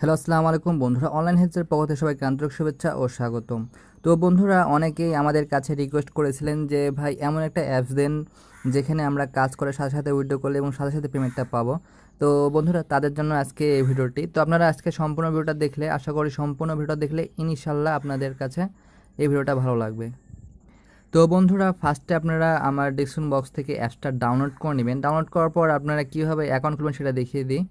Hello, আসসালামু আলাইকুম বন্ধুরা। অনলাইন হেলথের পক্ষ থেকে সবাইকে আন্তরিক শুভেচ্ছা ও স্বাগতম। তো বন্ধুরা, অনেকেই আমাদের কাছে রিকোয়েস্ট করেছিলেন যে ভাই এমন একটা অ্যাপস দেন যেখানে আমরা কাজ করে সাথে সাথে উইথড্র করলে এবং সাথে সাথে পেমেন্টটা পাবো। তো বন্ধুরা, তাদের জন্য আজকে এই ভিডিওটি। তো আপনারা আজকে সম্পূর্ণ ভিডিওটা দেখলে, আশা করি সম্পূর্ণ ভিডিওটা দেখলে ইনশাল্লাহ আপনাদের কাছে এই ভিডিওটা ভালো লাগবে। তো বন্ধুরা, ফার্স্টে আপনারা আমার ডিসক্রিপশন বক্স থেকে অ্যাপসটা ডাউনলোড করে নেবেন। ডাউনলোড করার পর আপনারা কীভাবে অ্যাকাউন্ট খুলবেন সেটা দেখিয়ে দিই।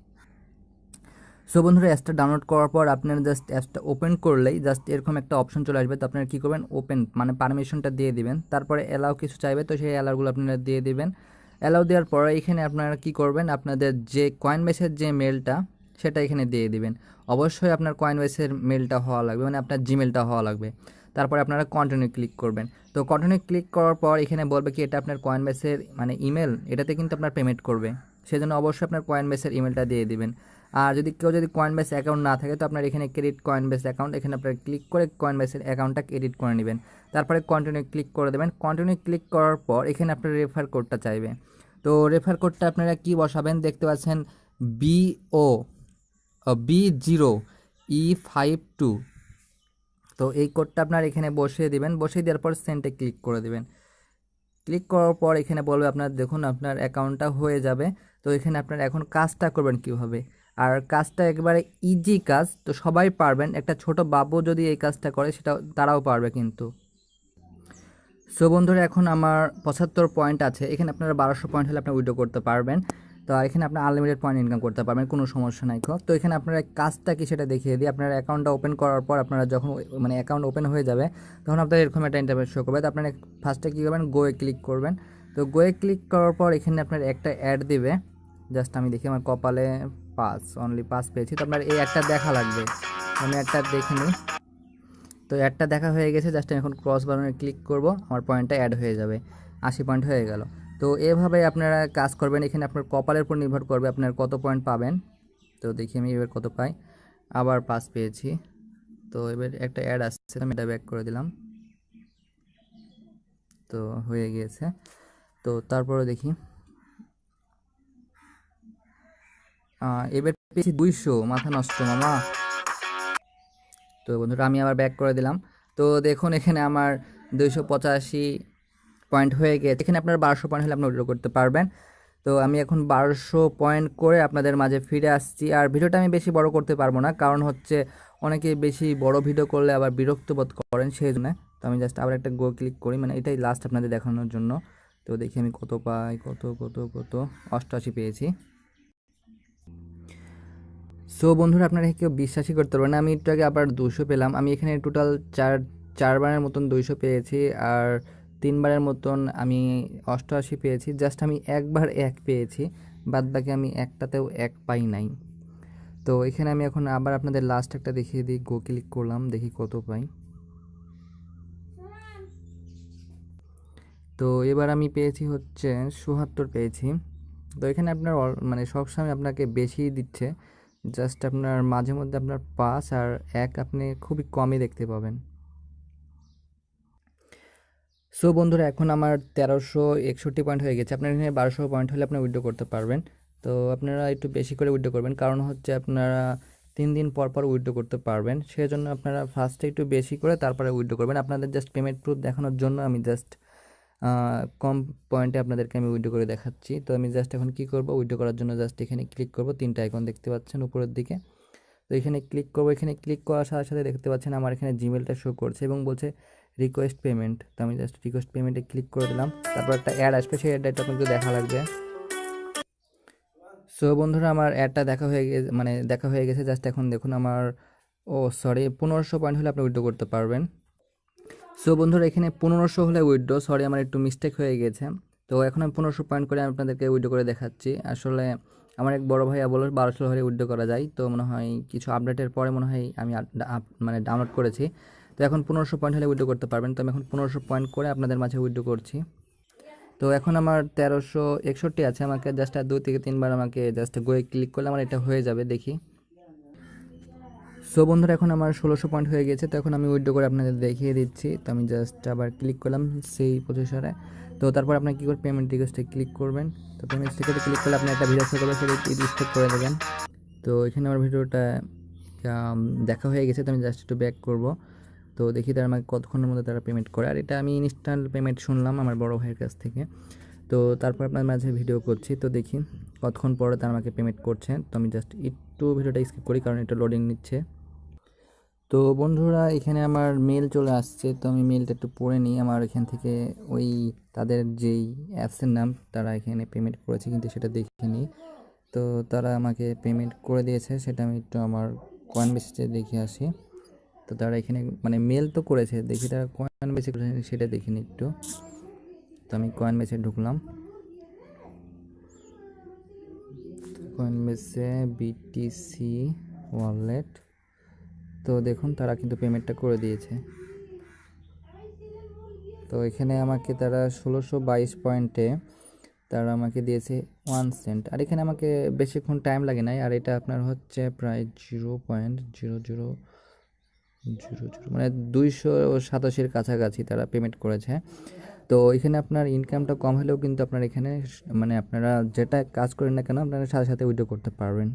সো বন্ধুরা, অ্যাপসটা ডাউনলোড করার পর আপনারা জাস্ট অ্যাপসটা ওপেন করলেই জাস্ট এরকম একটা অপশন চলে আসবে। তো আপনারা কী করবেন, ওপেন মানে পারমিশনটা দিয়ে দিবেন। তারপরে অ্যালাউ কিছু চাইবে, তো সেই অ্যালাউগুলো আপনারা দিয়ে দিবেন। অ্যালাউ দেওয়ার পরে এখানে আপনারা কী করবেন, আপনাদের যে কয়েনবেসের যে মেলটা সেটা এখানে দিয়ে দিবেন। অবশ্যই আপনার কয়েনবেসের মেলটা হওয়া লাগবে, মানে আপনার জিমেলটা হওয়া লাগবে। তারপরে আপনারা কন্টিনিউ ক্লিক করবেন। তো কন্টিনিউ ক্লিক করার পর এখানে বলবে কি এটা আপনার কয়েনবেসের মানে ইমেল, এটাতে কিন্তু আপনার পেমেন্ট করবে। সেজন্য অবশ্যই আপনার কয়েনবেসের ইমেলটা দিয়ে দিবেন। আর যদি কেউ যদি কয়েনবেস অ্যাকাউন্ট না থাকে, তো আপনার এখানে ক্রেডিট কয়েনবেস অ্যাকাউন্ট, এখানে আপনারা ক্লিক করে কয়েনবেসের অ্যাকাউন্টটা এডিট করে নেবেন। তারপরে কন্টিনিউ ক্লিক করে দেবেন। কন্টিনিউ ক্লিক করার পর এখানে আপনার রেফার কোডটা চাইবে। তো রেফার কোডটা আপনারা কি বসাবেন, দেখতে পাচ্ছেন BO B0E52। তো এই কোডটা আপনার এখানে বসিয়ে দিবেন। বসিয়ে দেওয়ার পর সেন্টে ক্লিক করে দেবেন। ক্লিক করার পর এখানে বলবে আপনার, দেখুন আপনার অ্যাকাউন্টটা হয়ে যাবে। তো এখানে আপনার এখন কাজটা করবেন কীভাবে, আর কাজটা একেবারে ইজি কাজ, তো সবাই পারবেন। একটা ছোট বাবু যদি এই কাজটা করে সেটা তারাও পারবে কিন্তু। সো বন্ধুরা, এখন আমার 75 পয়েন্ট আছে। এখানে আপনারা 1200 পয়েন্ট হলে আপনি উইথড্র করতে পারবেন। তো এখানে আপনার আনলিমিটেড পয়েন্ট ইনকাম করতে পারবেন, কোনো সমস্যা নাই। তো এখানে আপনারা কাজটা কি সেটা দেখিয়ে দিই। আপনার অ্যাকাউন্টটা ওপেন করার পর আপনারা যখন মানে অ্যাকাউন্ট ওপেন হয়ে যাবে, তখন আপনার এরকম একটা ইন্টারফেস শো করবে। তো আপনারা ফার্স্টে কী করবেন, গোয়ে ক্লিক করবেন। তো গোয়ে ক্লিক করার পর এখানে আপনার একটা অ্যাড দিবে। জাস্ট আমি দেখি আমার কপালে অনলি 5 পেয়েছি। তো আপনার এই একটা দেখা লাগবে, আমি একটা দেখে নিই। তো অ্যাডটা দেখা হয়ে গেছে। জাস্ট এখন ক্রস বাটনে ক্লিক করব, আমার পয়েন্টটা অ্যাড হয়ে যাবে। 80 পয়েন্ট হয়ে গেল। তো এভাবে আপনারা কাজ করবেন। এখানে আপনার কপালের উপর নির্ভর করবে আপনার কত পয়েন্ট পাবেন। তো দেখি আমি এবার কত পাই, আবার 5 পেয়েছি। তো এবার একটা অ্যাড আসছে, আমি এটা ব্যাক করে দিলাম। তো হয়ে গিয়েছে। তো তারপরে দেখি এবার পেয়েছি 200। মাথা নষ্ট মামা। তো বন্ধুরা, আমি আবার ব্যাক করে দিলাম। তো দেখুন এখানে আমার 285 পয়েন্ট হয়ে গিয়েছে। এখানে আপনার 1200 পয়েন্ট হলে আপনি উইথড্র করতে পারবেন। তো আমি এখন 1200 পয়েন্ট করে আপনাদের মাঝে ফিরে আসছি। আর ভিডিওটা আমি বেশি বড় করতে পারবো না, কারণ হচ্ছে অনেকে বেশি বড় ভিডিও করলে আবার বিরক্ত বোধ করেন, সেই জন্য। তো আমি জাস্ট আবার একটা গো ক্লিক করি, মানে এটাই লাস্ট আপনাদের দেখানোর জন্য। তো দেখি আমি কত পাই, কত 88 পেয়েছি। সো বন্ধুরা, আপনারা কেউ বিশ্বাসই করতে পারবেন না, আমি একটু আগে আবার 200 পেলাম। আমি এখানে টোটাল চারবারের মতন 200 পেয়েছি, আর 3বারের মতন আমি 88 পেয়েছি। জাস্ট আমি একবার 1 পেয়েছি, বাদ বাকি আমি একটাতেও 1 পাই নাই। তো এখানে আমি এখন আবার আপনাদের লাস্ট একটা দেখিয়ে দিই। গো ক্লিক করলাম, দেখি কত পাই। তো এবার আমি পেয়েছি হচ্ছে 74 পেয়েছি। তো এখানে আপনার মানে সবসময় আপনাকে বেশি দিচ্ছে। জাস্ট আপনার মাঝে মধ্যে আপনার 5 আর 1 আপনি খুবই কমই দেখতে পাবেন। সো বন্ধুরা, এখন আমার 1361 পয়েন্ট হয়ে গেছে। আপনার এখানে 1200 পয়েন্ট হলে আপনি উইথড্র করতে পারবেন। তো আপনারা একটু বেশি করে উইথড্র করবেন, কারণ হচ্ছে আপনারা 3 দিন পর পর উইথড্র করতে পারবেন। সেই জন্য আপনারা ফার্স্টে একটু বেশি করে তারপরে উইথড্র করবেন। আপনাদের জাস্ট পেমেন্ট প্রুফ দেখানোর জন্য আমি জাস্ট কম পয়েন্টে আপনাদেরকে আমি উইথড্র করে দেখাচ্ছি। তো আমি জাস্ট এখন কী করব, উইথড্র করার জন্য জাস্ট এখানে ক্লিক করব। 3টা আইকন দেখতে পাচ্ছেন উপরের দিকে। তো এখানে ক্লিক করব। এখানে ক্লিক করার সাথে সাথে দেখতে পাচ্ছেন আমার এখানে জিমেলটা শো করছে এবং বলছে রিকোয়েস্ট পেমেন্ট। তো আমি জাস্ট রিকোয়েস্ট পেমেন্টে ক্লিক করে দিলাম। তারপর একটা অ্যাড আসবে, সেই অ্যাডটা আপনাকে দেখা লাগবে। সো বন্ধুরা, আমার অ্যাডটা দেখা হয়ে গেছে। জাস্ট এখন দেখুন আমার 1500 পয়েন্ট হলে আপনি উইথড্র করতে পারবেন। সো বন্ধুরা, এখানে 1500 হলে উইথড্র, আমার একটু মিস্টেক হয়ে গেছে। তো এখন আমি 1500 পয়েন্ট করে আমি আপনাদেরকে উইথড্র করে দেখাচ্ছি। আসলে আমার এক বড় ভাইয়া বলল 1200 হলে উইথড্র করা যায়। তো মনে হয় কিছু আপডেটের পরে মনে হয় আমি মানে ডাউনলোড করেছি। তো এখন 1500 পয়েন্ট হলে উইথড্র করতে পারবেন। তো আমি এখন 1500 পয়েন্ট করে আপনাদের মাঝে উইথড্র করছি। তো এখন আমার 1361 আছে। আমাকে জাস্ট আর 2 থেকে 3বার আমাকে জাস্ট গোয়ে ক্লিক করলে আমার এটা হয়ে যাবে, দেখি। সো বন্ধুরা, এখন আমার 1600 পয়েন্ট হয়ে গেছে। তো এখন আমি উইথড্র করে আপনাদের দেখিয়ে দিচ্ছি। তো আমি জাস্ট আবার ক্লিক করলাম সেই প্রসেসরে। তো তারপর আপনার কী করে পেমেন্ট রিকোয়েস্টে ক্লিক করবেন। তো পেমেন্ট রিকোয়েস্টে ক্লিক করলে আপনি একটা ভিডিও শো করবে, সেটা স্টপ করে দেবেন। তো এখানে আমার ভিডিওটা এটা দেখা হয়ে গেছে। তো আমি জাস্ট একটু ব্যাক করব। তো দেখি তারা আমাকে কতক্ষণের মধ্যে তারা পেমেন্ট করে। আর এটা আমি ইনস্ট্যান্ট পেমেন্ট শুনলাম আমার বড় ভাইয়ের কাছ থেকে। তো তারপর আপনার মাঝে ভিডিও করছি। তো দেখি কতক্ষণ পরে তারা আমাকে পেমেন্ট করছে। তো আমি জাস্ট একটু ভিডিওটা স্কিপ করি কারণ এটা লোডিং নিচ্ছে। তো বন্ধুরা এখানে আমার মেল চলে আসছে। তো আমি মেলটা একটু পড়ে নিই। আমার এখান থেকে ওই তাদের যেই অ্যাপসের নাম তারা এখানে পেমেন্ট করেছে কিন্তু সেটা দেখে নিই। তো তারা আমাকে পেমেন্ট করে দিয়েছে, সেটা আমি একটু আমার কয়েন বেসিসে দেখে আসি। তো তারা এখানে মানে মেল তো করেছে, দেখি তারা কয়েন বেসে করেছে সেটা দেখিনি একটু। তো আমি কয়েন বেসে ঢুকলাম, কয়েন বেসে বিটিসি ওয়ালেট। তো দেখুন তারা কিন্তু পেমেন্টটা করে দিয়েছে। তো এখানে আমাকে তারা 1622 পয়েন্টে তারা আমাকে দিয়েছে 1 সেন্ট। আর এখানে আমাকে বেশিক্ষণ টাইম লাগে নাই। আর এটা আপনার হচ্ছে প্রায় 0.0000 মানে 287-এর কাছাকাছি তারা পেমেন্ট করেছে। তো এখানে আপনার ইনকামটা কম হলেও কিন্তু আপনার এখানে মানে আপনারা যেটা কাজ করেন না কেন আপনারা সাথে সাথে উইথড্র করতে পারবেন।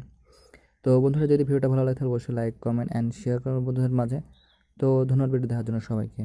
তো বন্ধুরা যদি ভিডিওটা ভালো লাগে তাহলে অবশ্যই লাইক কমেন্ট অ্যান্ড শেয়ার করুন বন্ধুদের মাঝে। তো ধন্যবাদ ভিডিও দেখার জন্য সবাইকে।